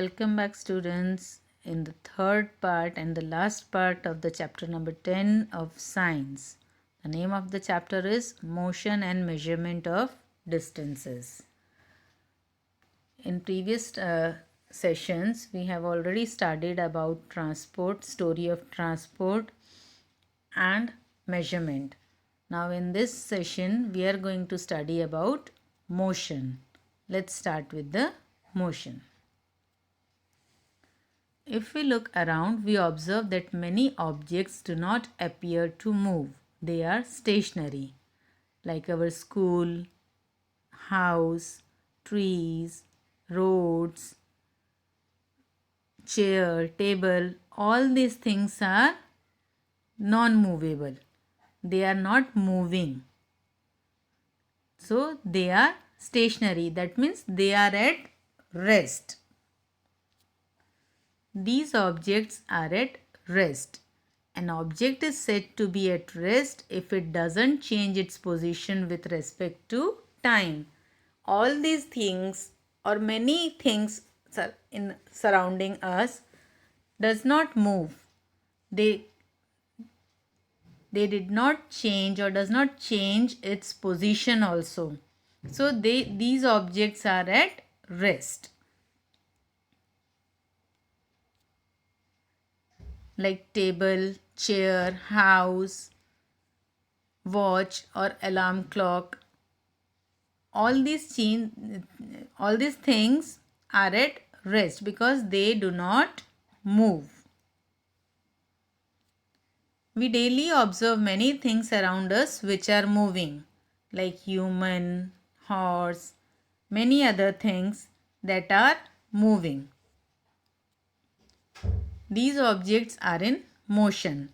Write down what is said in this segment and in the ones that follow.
Welcome back, students, in the third part and the last part of the chapter number 10 of science. The name of the chapter is Motion and Measurement of Distances. In previous sessions, we have already studied about transport, story of transport and measurement. Now in this session, we are going to study about motion. Let's start with the motion. If we look around, we observe that many objects do not appear to move. They are stationary, like our school, house, trees, roads, chair, table. All these things are non-movable. They are not moving. So they are stationary. That means they are at rest. These objects are at rest. An object is said to be at rest if it doesn't change its position with respect to time. All these things or many things in surrounding us does not move. They did not change or does not change its position also. So these objects are at rest. Like table, chair, house, watch or alarm clock. All these things are at rest because they do not move. We daily observe many things around us which are moving, like human, horse, many other things that are moving. These objects are in motion.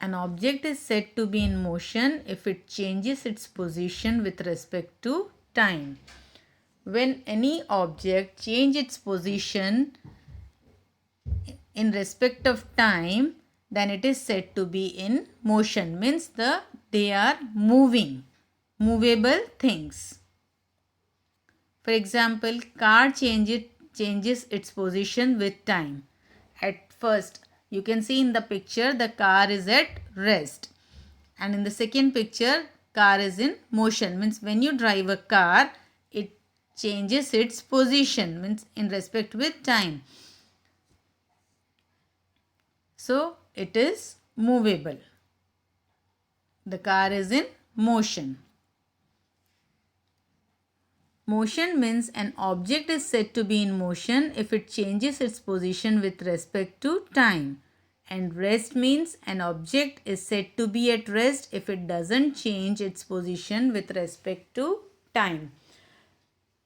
An object is said to be in motion if it changes its position with respect to time. When any object changes its position in respect of time, then it is said to be in motion. Means they are moving, movable things. For example, car changes its position with time. At first, you can see in the picture the car is at rest, and in the second picture car is in motion. Means when you drive a car, it changes its position, means in respect with time. So it is movable. The car is in motion. Motion means an object is said to be in motion if it changes its position with respect to time. And rest means an object is said to be at rest if it doesn't change its position with respect to time.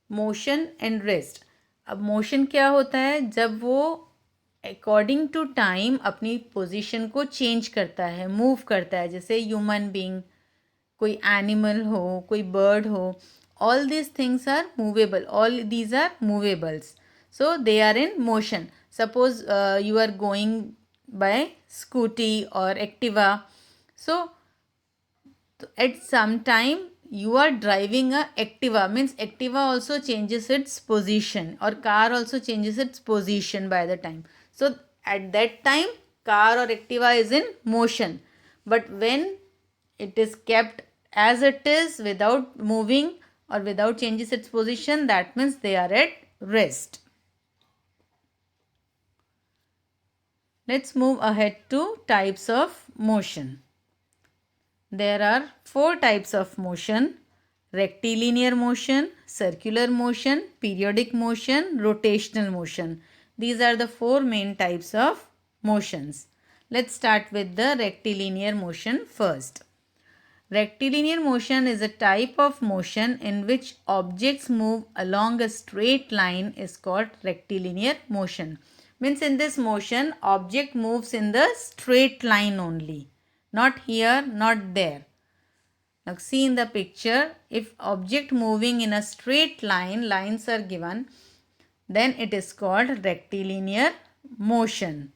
Motion and rest. अब motion क्या होता है? जब वो according to time अपनी position को change करता है, मूव करता है. जैसे ह्यूमन बीइंग, कोई एनिमल हो, कोई बर्ड हो, all these things are movable. All these are movables. So they are in motion. Suppose you are going by scooty or Activa. So at some time you are driving a Activa. Means Activa also changes its position, or car also changes its position by the time. So at that time car or Activa is in motion. But when it is kept as it is without moving or without changes its position, that means they are at rest. Let's move ahead to types of motion. There are 4 types of motion: rectilinear motion, circular motion, periodic motion, rotational motion. These are the 4 main types of motions. Let's start with the rectilinear motion first. Rectilinear motion is a type of motion in which objects move along a straight line is called rectilinear motion. Means in this motion, object moves in the straight line only. Not here, not there. Now see in the picture, if object moving in a straight line, lines are given, then it is called rectilinear motion.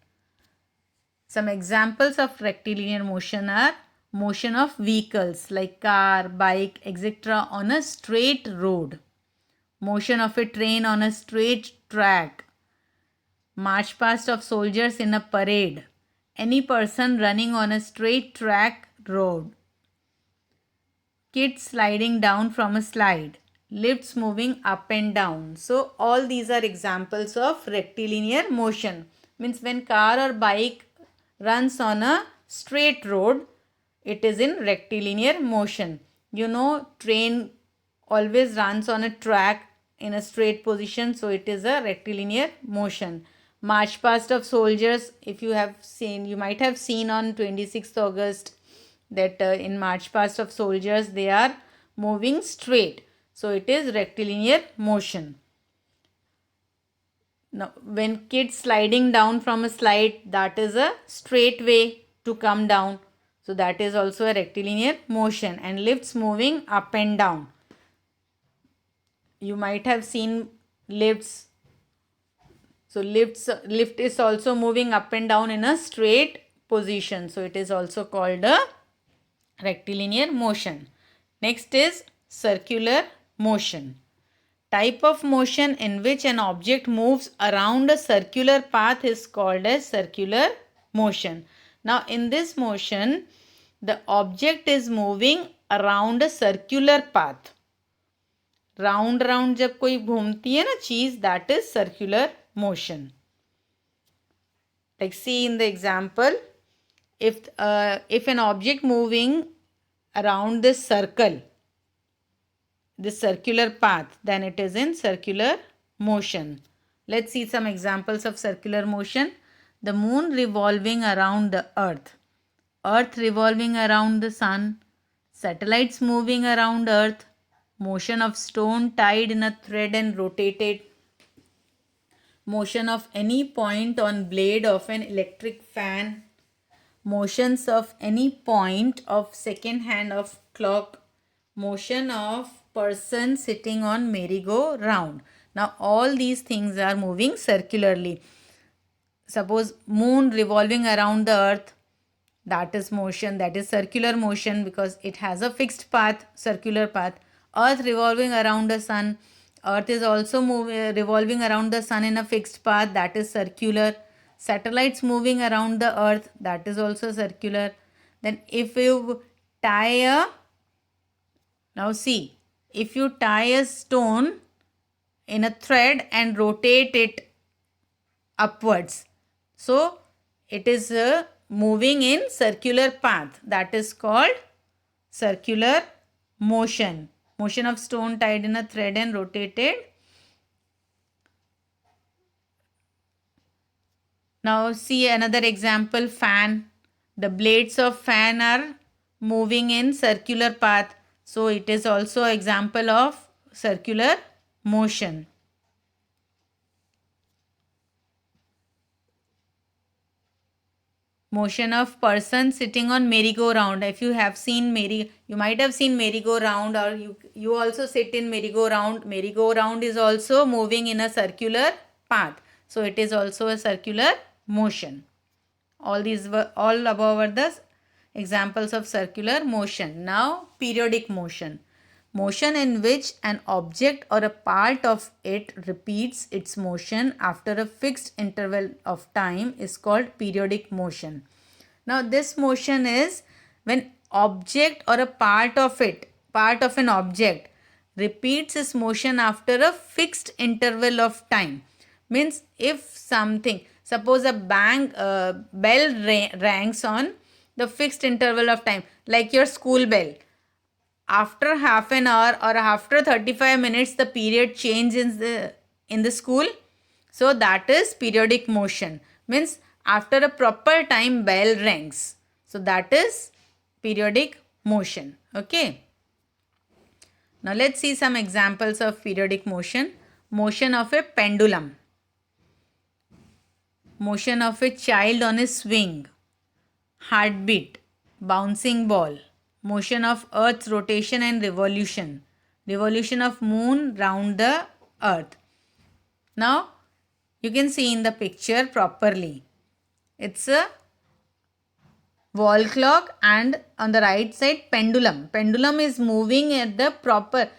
Some examples of rectilinear motion are motion of vehicles like car, bike, etc. on a straight road. Motion of a train on a straight track. March past of soldiers in a parade. Any person running on a straight track road. Kids sliding down from a slide. Lifts moving up and down. So all these are examples of rectilinear motion. Means when car or bike runs on a straight road, it is in rectilinear motion. You know, train always runs on a track in a straight position, so it is a rectilinear motion. March past of soldiers, if you have seen, you might have seen on 26th August that in march past of soldiers they are moving straight, so it is rectilinear motion. Now when kids sliding down from a slide, that is a straight way to come down, so that is also a rectilinear motion. And lifts moving up and down, you might have seen lifts. So lift is also moving up and down in a straight position, so it is also called a rectilinear motion. Next is circular motion. Type of motion in which an object moves around a circular path is called as circular motion. Now in this motion, the object is moving around a circular path. Round round जब कोई घूमती है ना चीज, that is circular motion. Like see in the example, if an object moving around this circle, this circular path, then it is in circular motion. Let's see some examples of circular motion. The moon revolving around the earth, earth revolving around the sun, satellites moving around earth, motion of stone tied in a thread and rotated, motion of any point on blade of an electric fan, motions of any point of second hand of clock, motion of person sitting on merry-go-round. Now all these things are moving circularly. Suppose moon revolving around the earth, that is motion, that is circular motion because it has a fixed path, circular path. Earth revolving around the sun, earth is also revolving around the sun in a fixed path, that is circular. Satellites moving around the earth, that is also circular. Then if you tie a, now see, if you tie a stone in a thread and rotate it upwards, so it is moving in circular path, that is called circular motion. Motion of stone tied in a thread and rotated. Now see another example, fan. The blades of fan are moving in circular path, so it is also an example of circular motion. Motion of person sitting on merry-go-round. If you have seen you might have seen merry-go-round, or you also sit in merry-go-round. Merry-go-round is also moving in a circular path, so it is also a circular motion. All above are the examples of circular motion. Now periodic motion. Motion in which an object or a part of it repeats its motion after a fixed interval of time is called periodic motion. Now this motion is when object or a part of an object repeats its motion after a fixed interval of time. Means if something, suppose a bell rings on the fixed interval of time, like your school bell. After half an hour or after 35 minutes, the period changes in the school. So that is periodic motion. Means after a proper time, bell rings. So that is periodic motion. Okay. Now let's see some examples of periodic motion. Motion of a pendulum. Motion of a child on a swing. Heartbeat. Bouncing ball. Motion of earth's rotation and revolution. Revolution of moon round the earth. Now you can see in the picture properly. It's a wall clock and on the right side pendulum. Pendulum is moving at the proper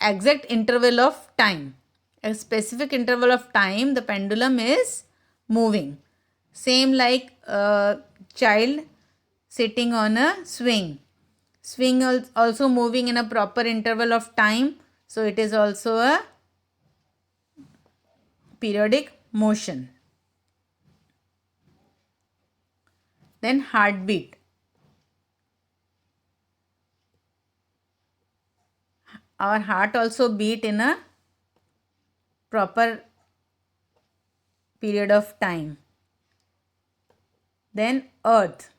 exact interval of time. a specific interval of time, the pendulum is moving. Same like a child sitting on a swing. Swing also moving in a proper interval of time. So it is also a periodic motion. Then heartbeat. Our heart also beat in a proper period of time. Then earth.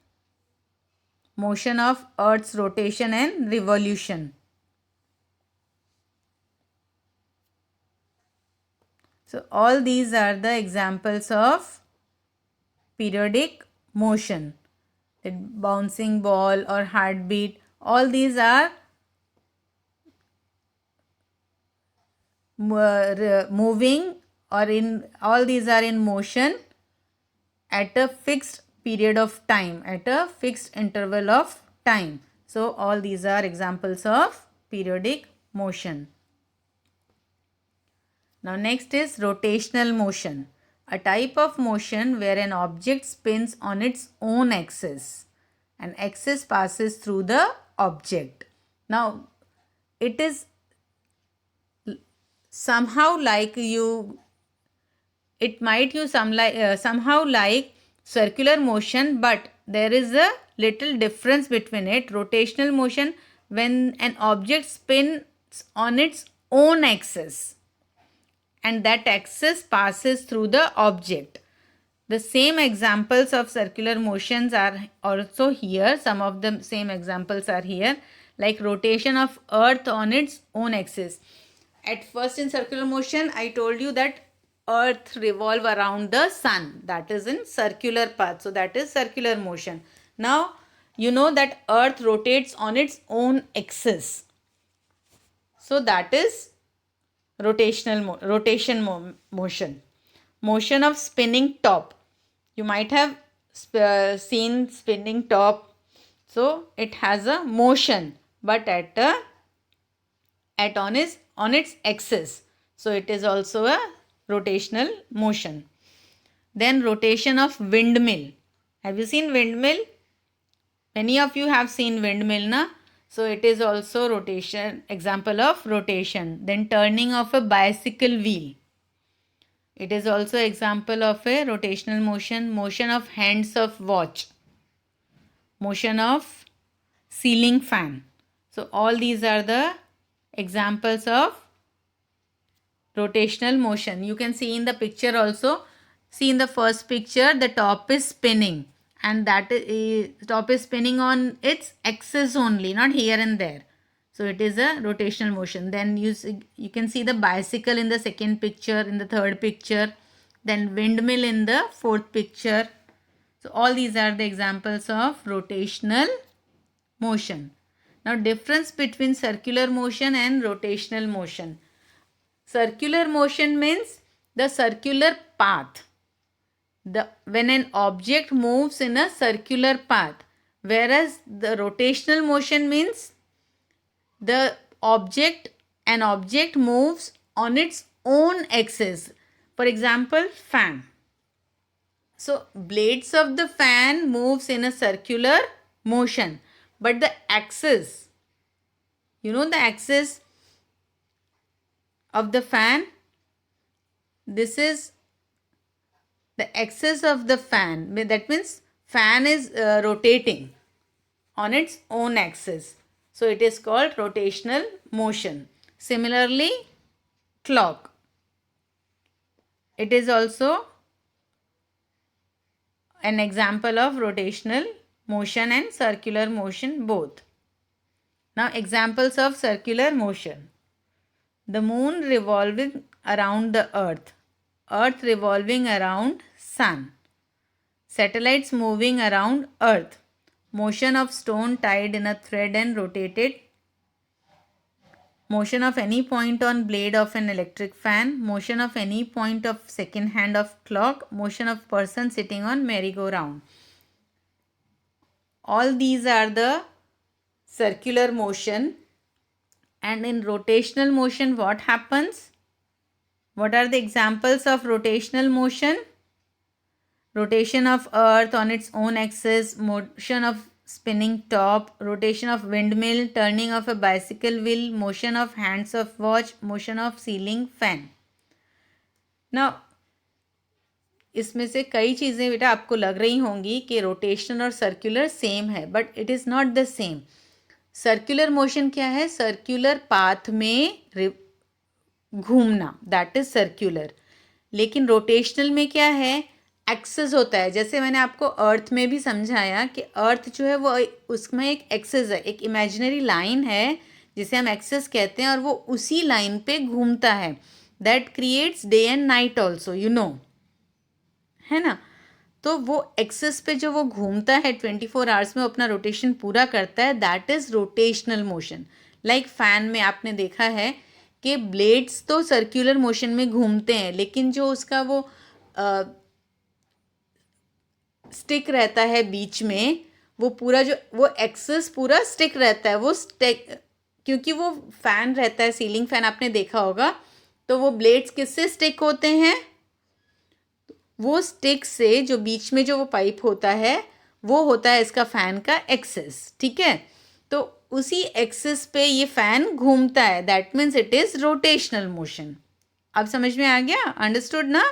Motion of earth's rotation and revolution. So all these are the examples of periodic motion. The bouncing ball or heartbeat, all these are moving, or in all these are in motion at a fixed period of time, at a fixed interval of time. So all these are examples of periodic motion. Now next is rotational motion, a type of motion where an object spins on its own axis. An axis passes through the object. Now it is somehow like somehow like circular motion, but there is a little difference between it. Rotational motion, when an object spins on its own axis and that axis passes through the object. The same examples of circular motions are also here. Some of the same examples are here, like rotation of earth on its own axis. At first, in circular motion, I told you that earth revolve around the sun. That is in circular path. So that is circular motion. Now you know that earth rotates on its own axis. So that is motion. Motion of spinning top. You might have seen spinning top. So it has a motion, but on its axis. So it is also a rotational motion. Then rotation of windmill. Have you seen windmill? Many of you have seen windmill, na? So it is also rotation, example of rotation. Then turning of a bicycle wheel. It is also example of a rotational motion. Motion of hands of watch. Motion of ceiling fan. So all these are the examples of rotational motion. You can see in the picture also. See in the first picture, the top is spinning, and that top is spinning on its axis only, not here and there. So it is a rotational motion. Then you can see the bicycle in the second picture, in the third picture, then windmill in the fourth picture. So all these are the examples of rotational motion. Now difference between circular motion and rotational motion. Circular motion means the circular path. When an object moves in a circular path, whereas the rotational motion means an object moves on its own axis. For example, fan. So blades of the fan moves in a circular motion, but the axis, the axis of the fan, this is the axis of the fan. That means fan is rotating on its own axis. So it is called rotational motion. Similarly, clock. It is also an example of rotational motion and circular motion both. Now examples of circular motion. The moon revolving around the earth. Earth revolving around sun. Satellites moving around earth. Motion of stone tied in a thread and rotated. Motion of any point on blade of an electric fan. Motion of any point of second hand of clock. Motion of person sitting on merry-go-round. All these are the circular motion. And in rotational motion, what happens? What are the examples of rotational motion? Rotation of earth on its own axis, motion of spinning top, rotation of windmill, turning of a bicycle wheel, motion of hands of watch, motion of ceiling fan. Now इसमें से कई चीज़ें बेटा आपको लग रही होंगी कि रोटेशनल और सर्कुलर सेम है, but it is not the same. Circular motion क्या है? सर्कुलर पाथ में घूमना, दैट इज सर्कुलर. लेकिन रोटेशनल में क्या है? एक्सेस होता है. जैसे मैंने आपको अर्थ में भी समझाया कि अर्थ जो है वो उसमें एक एक्सेस है, एक इमेजिनरी लाइन है जिसे हम एक्सेस कहते हैं, और वो उसी लाइन पे घूमता है. That creates day and night also, you know, है ना. तो वो एक्सेस पे जो वो घूमता है 24 आवर्स में अपना रोटेशन पूरा करता है, that is rotational motion. Like fan में आपने देखा है कि ब्लेड्स तो सर्कुलर मोशन में घूमते हैं, लेकिन जो उसका वो स्टिक रहता है बीच में, वो पूरा जो वो एक्सेस पूरा स्टिक रहता है. वो स्टिक क्योंकि वो फैन रहता है, सीलिंग फैन आपने देखा होगा, तो वो ब्लेड्स किससे स्टिक होते हैं? वो स्टिक से, जो बीच में जो वो पाइप होता है वो होता है इसका फैन का एक्सेस. ठीक है, तो उसी एक्सेस पे ये फैन घूमता है. That means it is rotational motion. अब समझ में आ गया? अंडरस्टूड ना?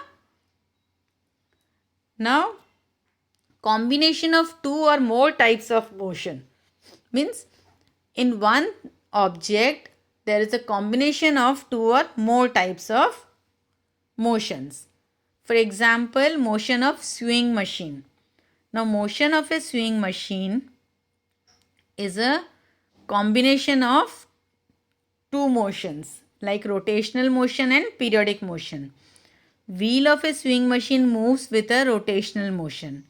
Now combination of two or more types of motion means in one object there is a combination of two or more types of motions. For example, motion of sewing machine. Now motion of a sewing machine is a combination of two motions like rotational motion and periodic motion. Wheel of a sewing machine moves with a rotational motion,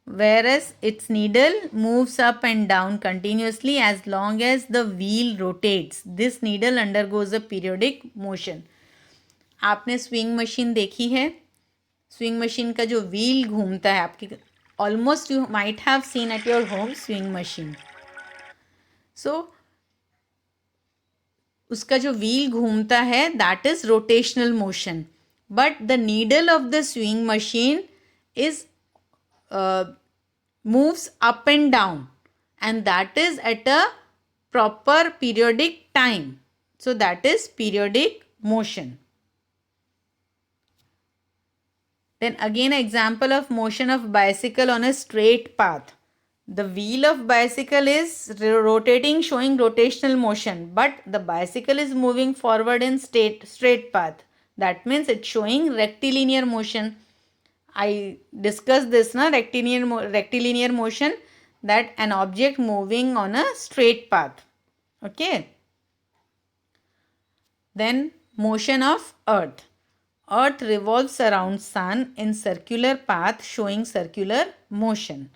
whereas its needle moves up and down continuously as long as the wheel rotates. This needle undergoes a periodic motion. आपने swing machine देखी है? Swing machine का जो wheel घूमता है आपकी, almost you might have seen at your home sewing machine. So उसका जो व्हील घूमता है that is rotational motion, but the needle of the sewing machine is moves up and down, and that is at a proper periodic time. So that is periodic motion. Then again example of motion of bicycle on a straight path. The wheel of bicycle is rotating, showing rotational motion, but the bicycle is moving forward in straight path. That means it's showing rectilinear motion. I discussed this na, rectilinear motion, that an object moving on a straight path. Okay. Then motion of earth. Earth revolves around sun in circular path showing circular motion.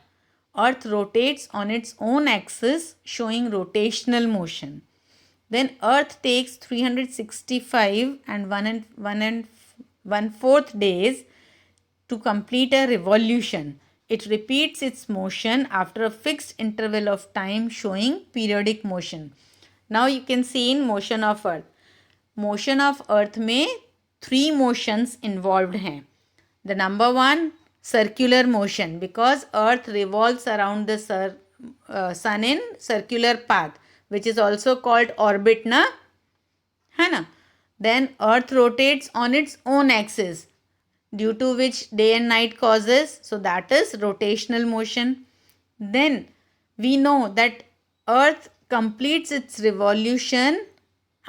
Earth rotates on its own axis showing rotational motion. Then earth takes 365 and 1/4 days to complete a revolution. It repeats its motion after a fixed interval of time showing periodic motion. Now you can see in motion of earth. Motion of earth में 3 motions involved हैं. The number 1, circular motion, because earth revolves around the sun in circular path, which is also called orbit na, है ना. Then earth rotates on its own axis, due to which day and night causes, so that is rotational motion. Then we know that earth completes its revolution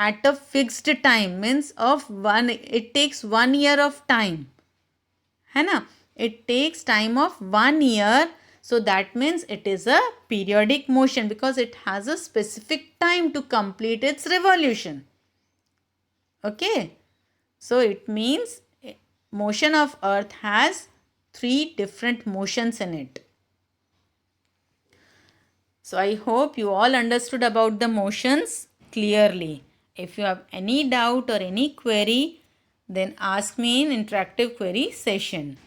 at a fixed time, means it takes 1 year of time, है ना. It takes time of 1 year, so that means it is a periodic motion because it has a specific time to complete its revolution. Okay, so it means motion of earth has 3 different motions in it. So I hope you all understood about the motions clearly. If you have any doubt or any query, then ask me in interactive query session.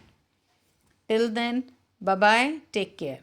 Till then, bye bye, take care.